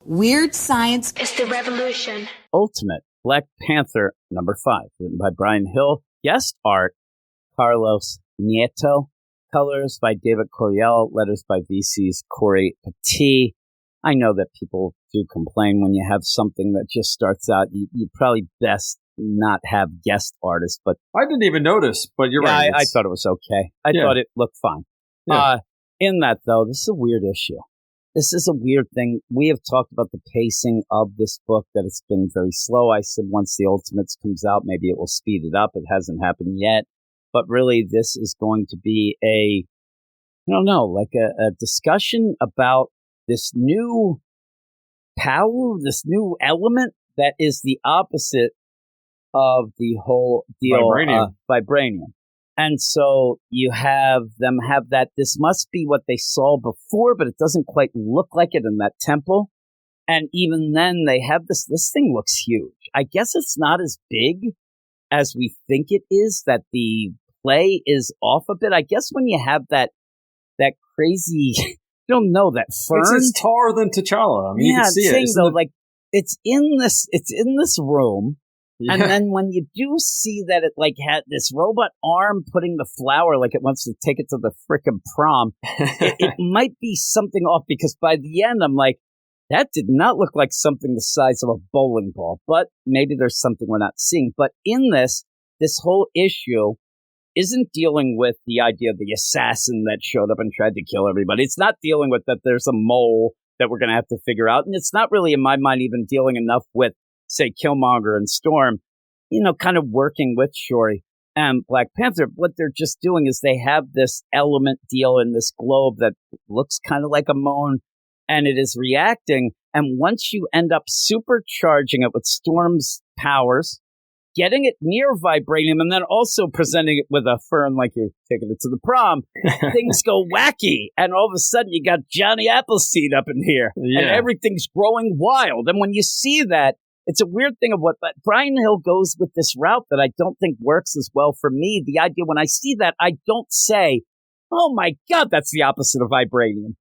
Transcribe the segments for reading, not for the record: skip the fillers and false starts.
Weird science is the revolution. Ultimate Black Panther #5, written by Brian Hill. Guest art, Carlos Nieto. Colors by David Coriel. Letters by VC's Corey Petit. I know that people do complain when you have something that just starts out. You probably best not have guest artists, but I didn't even notice, but you're right. I thought it was okay. I thought it looked fine. Yeah. In that, though, this is a weird issue. This is a weird thing. We have talked about the pacing of this book, that it's been very slow. I said once the Ultimates comes out, maybe it will speed it up. It hasn't happened yet. But really, this is going to be a discussion about this new power, this new element that is the opposite of the whole deal, Vibranium. And so you have them have that. This must be what they saw before, but it doesn't quite look like it in that temple. And even then, they have this. This thing looks huge. I guess it's not as big as we think it is, that the play is off a bit. I guess when you have that crazy, I don't know, that fern. It's taller than T'Challa. I mean, you can see it. Though, like, it's in this room. Yeah. And then when you do see that it like had this robot arm putting the flower, like it wants to take it to the frickin' prom, it might be something off, because by the end I'm like, that did not look like something the size of a bowling ball, but maybe there's something we're not seeing. But in this whole issue isn't dealing with the idea of the assassin that showed up and tried to kill everybody. It's not dealing with that there's a mole that we're going to have to figure out. And it's not really, in my mind, even dealing enough with, say, Killmonger and Storm, kind of working with Shuri and Black Panther. What they're just doing is they have this element deal in this globe that looks kind of like a moon, and it is reacting. And once you end up supercharging it with Storm's powers, getting it near Vibranium, and then also presenting it with a fern like you're taking it to the prom, things go wacky. And all of a sudden, you got Johnny Appleseed up in here, and everything's growing wild. And when you see that, it's a weird thing of what, but Brian Hill goes with this route that I don't think works as well for me. The idea, when I see that, I don't say, oh my God, that's the opposite of Vibranium.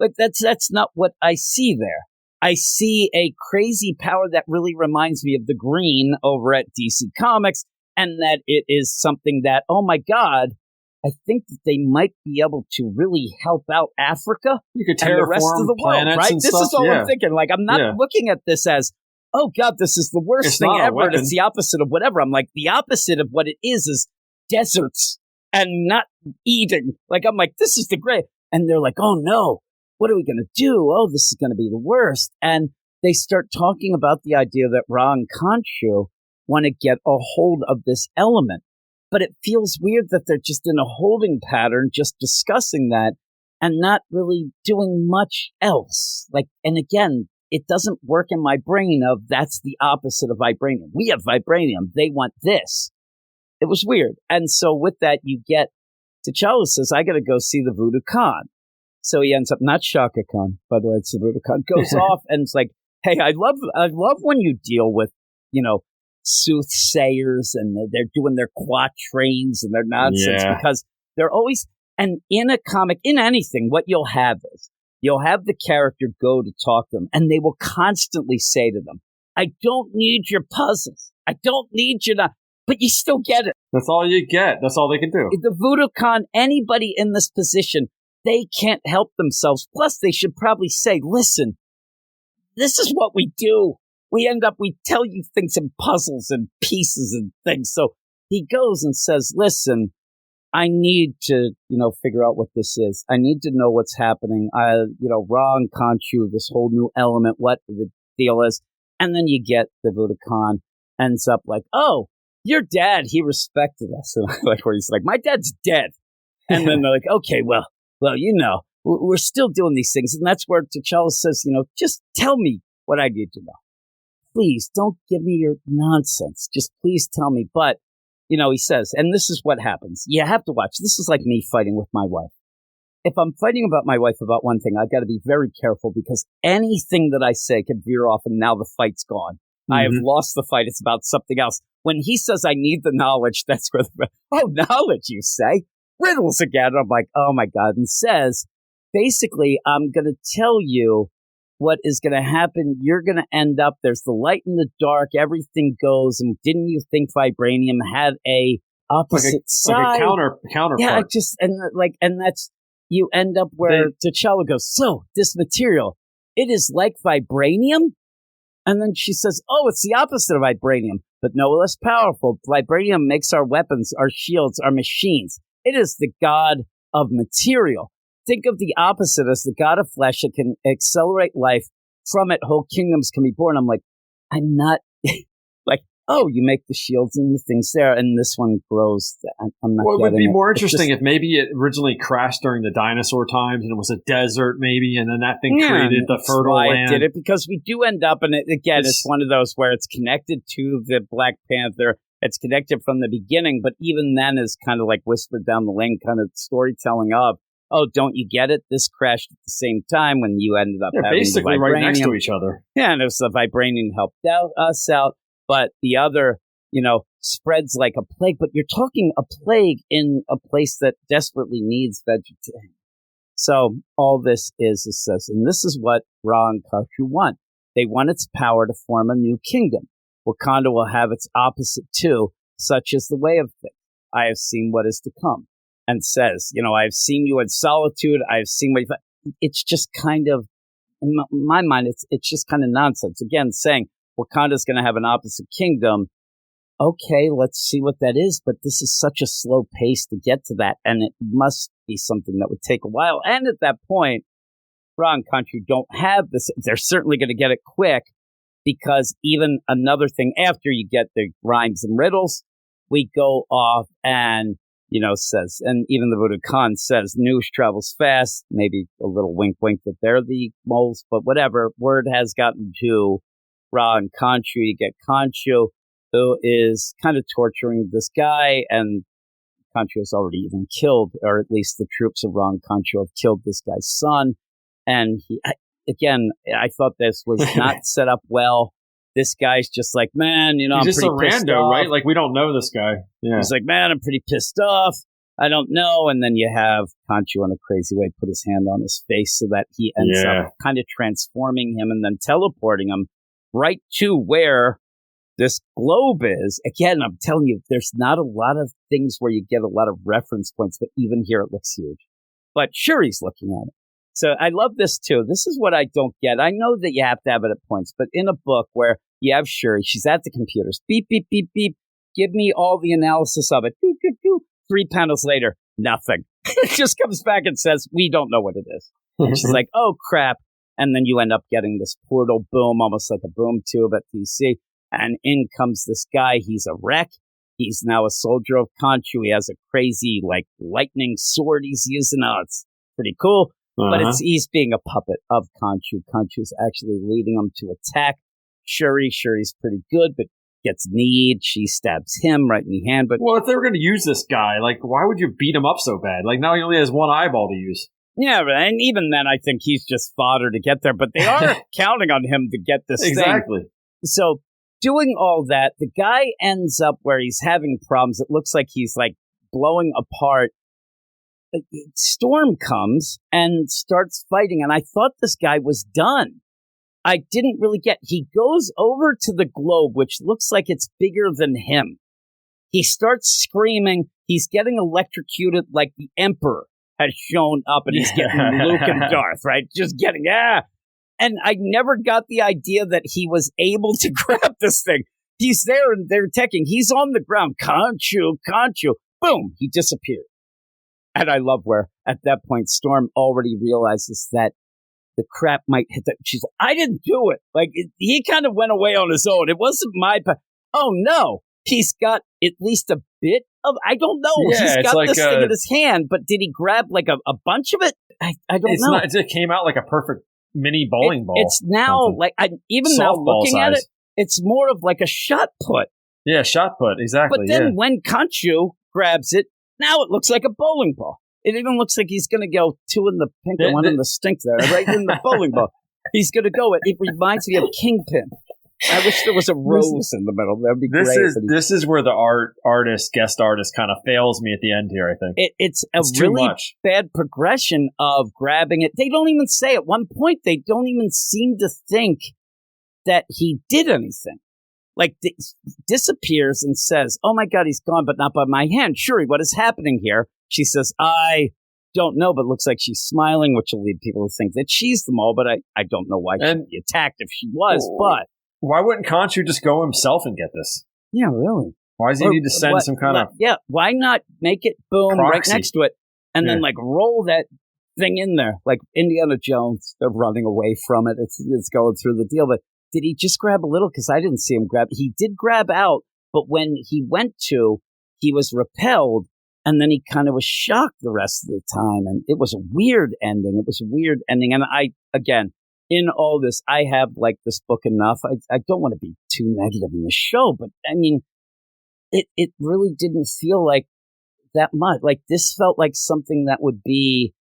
Like, that's not what I see there. I see a crazy power that really reminds me of the Green over at DC Comics, and that it is something that, oh my God, I think that they might be able to really help out Africa and the rest of the world, right? This is all I'm thinking. Like, I'm not looking at this as, oh God, this is the worst thing ever. And it's the opposite of whatever. I'm like, the opposite of what it is deserts and not eating. Like, I'm like, this is the great. And they're like, oh no, what are we going to do? Oh, this is going to be the worst. And they start talking about the idea that Ra and Khonshu want to get a hold of this element. But it feels weird that they're just in a holding pattern, just discussing that and not really doing much else. Like, and again, it doesn't work in my brain of that's the opposite of Vibranium. We have Vibranium. They want this. It was weird. And so with that, you get T'Challa says, I got to go see the Voodoo Khan. So he ends up, not Shaka Khan, by the way, it's the Voodoo Khan, goes off and it's like, hey, I love when you deal with, soothsayers and they're doing their quatrains and their nonsense because they're always, and in a comic, in anything, what you'll have is, you'll have the character go to talk to them, and they will constantly say to them, I don't need your puzzles. I don't need you to, but you still get it. That's all you get. That's all they can do. The Voodoo Khan, anybody in this position, they can't help themselves. Plus, they should probably say, listen, this is what we do. We tell you things in puzzles and pieces and things. So he goes and says, listen, I need to, figure out what this is. I need to know what's happening. Ra and Khonshu, this whole new element, what the deal is. And then you get the Voodoo Khan ends up like, oh, your dad, he respected us. And like, where he's like, my dad's dead. And then they're like, okay, well, we're still doing these things. And that's where T'Challa says, just tell me what I need to know. Please don't give me your nonsense. Just please tell me. But, he says, and this is what happens. You have to watch. This is like me fighting with my wife. If I'm fighting about my wife about one thing, I've got to be very careful because anything that I say can veer off and now the fight's gone. Mm-hmm. I have lost the fight. It's about something else. When he says I need the knowledge, that's where knowledge, you say? Riddles again. I'm like, oh my God. And says, basically, I'm going to tell you what is going to happen, you're going to end up, there's the light and the dark, everything goes, and didn't you think Vibranium had a opposite side? Like a counterpart. Yeah, and that's, you end up where T'Challa goes, so, this material, it is like Vibranium? And then she says, oh, it's the opposite of Vibranium, but no less powerful. Vibranium makes our weapons, our shields, our machines. It is the god of material. Think of the opposite as the god of flesh that can accelerate life. From it, whole kingdoms can be born. I'm like, I'm not like, oh, you make the shields and the things there, and this one grows. I'm not. Well, it would be more interesting if maybe it originally crashed during the dinosaur times, and it was a desert, maybe, and then that thing created the fertile land. It did it because we do end up, and it's one of those where it's connected to the Black Panther. It's connected from the beginning, but even then is kind of like whispered down the lane, kind of storytelling of, oh, don't you get it? This crashed at the same time when you ended up having basically the Vibranium. Right next to each other. Yeah, and it was the Vibranium helped us out, but the other, spreads like a plague. But you're talking a plague in a place that desperately needs vegetation. So all this is this, and this is what Ra and Khonshu want. They want its power to form a new kingdom. Wakanda will have its opposite too, such as the way of things. I have seen what is to come. And says, I've seen you in solitude. I've seen what it's just kind of, in my mind, it's just kind of nonsense. Again, saying Wakanda's going to have an opposite kingdom. Okay, let's see what that is. But this is such a slow pace to get to that. And it must be something that would take a while. And at that point, Ra and Khonshu don't have this. They're certainly going to get it quick because even another thing after you get the rhymes and riddles, we go off and says, and even the Buddha Khan says, news travels fast, maybe a little wink that they're the moles, but whatever. Word has gotten to Ra and Khonshu. You get Khonshu, who is kind of torturing this guy, and Khonshu has already even killed, or at least the troops of Ra and Khonshu have killed this guy's son. And I thought this was not set up well. This guy's just like, man, he's I'm just pretty a pissed rando, off. right? Like, we don't know this guy. Yeah. He's like, man, I'm pretty pissed off. I don't know. And then you have Khonshu in a crazy way put his hand on his face so that he ends up kind of transforming him and then teleporting him right to where this globe is. Again, I'm telling you, there's not a lot of things where you get a lot of reference points, but even here it looks huge. But Shuri's looking at it. So I love this too. This is what I don't get. I know that you have to have it at points, but in a book where you have Shuri, she's at the computers. Beep, beep, beep, beep. Give me all the analysis of it. Doo, doo, doo. 3 panels later, nothing. It just comes back and says, we don't know what it is. And she's like, oh, crap. And then you end up getting this portal boom, almost like a boom tube at DC. And in comes this guy. He's a wreck. He's now a soldier of Khonshu. He has a crazy, lightning sword he's using. Oh, it's pretty cool. But he's being a puppet of Khonshu. Khonshu's actually leading him to attack Shuri. Shuri's pretty good, but gets kneed. She stabs him right in the hand. But well, if they were going to use this guy, why would you beat him up so bad? Now he only has one eyeball to use. Yeah, and even then, I think he's just fodder to get there. But they are counting on him to get this exactly. thing. So doing all that, the guy ends up where he's having problems. It looks like he's blowing apart. Storm comes and starts fighting, and I thought this guy was done. I didn't really get. He goes over to the globe, which looks like it's bigger than him. He starts screaming. He's getting electrocuted like the Emperor has shown up, and he's getting Luke and Darth, right? Just getting, And I never got the idea that he was able to grab this thing. He's there, and they're attacking. He's on the ground. Khonshu. Boom, he disappeared. And I love where, at that point, Storm already realizes that the crap might hit that. She's like, I didn't do it. He kind of went away on his own. It wasn't my... Oh, no. He's got at least a bit of... I don't know. Yeah, he's got this thing in his hand, but did he grab a bunch of it? I don't know. It came out like a perfect mini bowling ball. It's now, now looking at it, it's more of like a shot put. Yeah, shot put, exactly. But then when Khonshu grabs it, now it looks like a bowling ball. It even looks like he's going to go 2 in the pink and 1 in the stink there, right in the bowling ball. He's going to go. It reminds me of Kingpin. I wish there was a rose in the middle. That'd be great. This is where the guest artist kind of fails me at the end here, I think. It's really bad progression of grabbing it. They don't even say at one point, they don't even seem to think that he did anything. Like, disappears and says, oh my God, he's gone, but not by my hand. Shuri, what is happening here? She says, I don't know, but looks like she's smiling, which will lead people to think that she's the mole, but I don't know why she'd be attacked if she was, but... Why wouldn't Khonshu just go himself and get this? Yeah, really. Why does he need to send some kind of... Yeah, why not make it, boom, proxy right next to it, and then, like, roll that thing in there? Like Indiana Jones, they're running away from it. It's going through the deal, but... Did he just grab a little? Because I didn't see him grab. He did grab out, but when he went to, he was repelled, and then he kind of was shocked the rest of the time. And it was a weird ending. And again, in all this, I have liked this book enough. I don't want to be too negative in the show, but I mean, it really didn't feel like that much. Like, this felt like something that would be,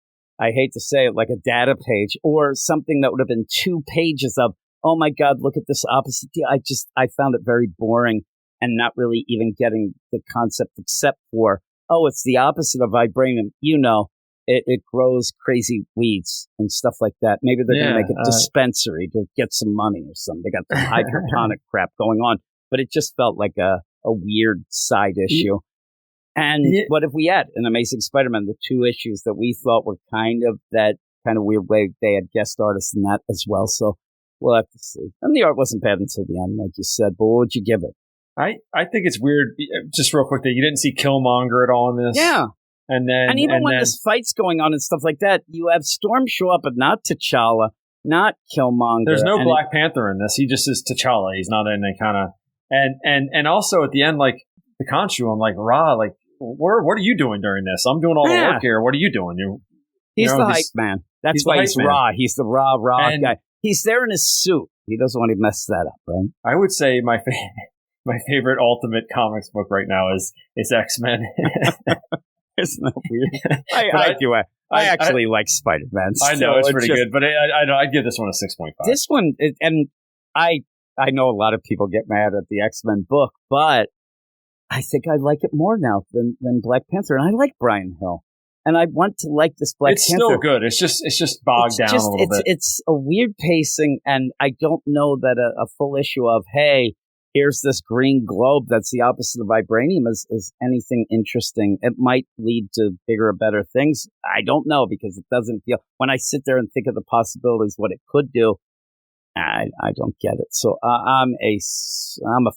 I hate to say it, like a data page, or something that would have been 2 pages of, oh my God, look at this opposite deal. I found it very boring and not really even getting the concept, except for, oh, it's the opposite of vibranium. You know, it grows crazy weeds and stuff like that. Maybe they're going to make a dispensary to get some money or something. They got some hydroponic crap going on, but it just felt like a weird side issue. And what if we had an Amazing Spider-Man, the 2 issues that we thought were kind of weird way they had guest artists in that as well. So, we'll have to see. And the art wasn't bad until the end, like you said. But what would you give it? I think it's weird, just real quick, that you didn't see Killmonger at all in this. Yeah. And even when this fight's going on and stuff like that, you have Storm show up, but not T'Challa, not Killmonger. There's no Black Panther in this. He just is T'Challa. He's not in any kind of... And also at the end, like, the Khonshu, I'm like, Ra, like, what are you doing during this? I'm doing all the work here. What are you doing? He's the hype man. That's why he's Ra. He's the Ra guy. He's there in his suit. He doesn't want to mess that up, right? I would say my favorite Ultimate Comics book right now is X-Men. Isn't that weird? I actually like Spider-Man. I know, it's pretty good, but I'd give this one a 6.5. This one, and I know a lot of people get mad at the X-Men book, but I think I like it more now than Black Panther, and I like Bryan Hill. And I want to like this Black Panther. It's still good. It's just bogged down a little bit. It's a weird pacing, and I don't know that a full issue of, hey, here's this green globe that's the opposite of vibranium is anything interesting. It might lead to bigger or better things. I don't know, because it doesn't feel... When I sit there and think of the possibilities, what it could do, I don't get it. So I'm a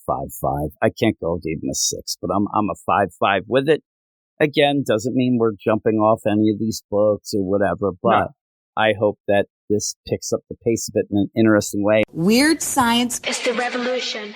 5.5. I can't go to even a 6, but I'm a 5.5 with it. Again, doesn't mean we're jumping off any of these books or whatever, but I hope that this picks up the pace of it in an interesting way. Weird science is the revolution.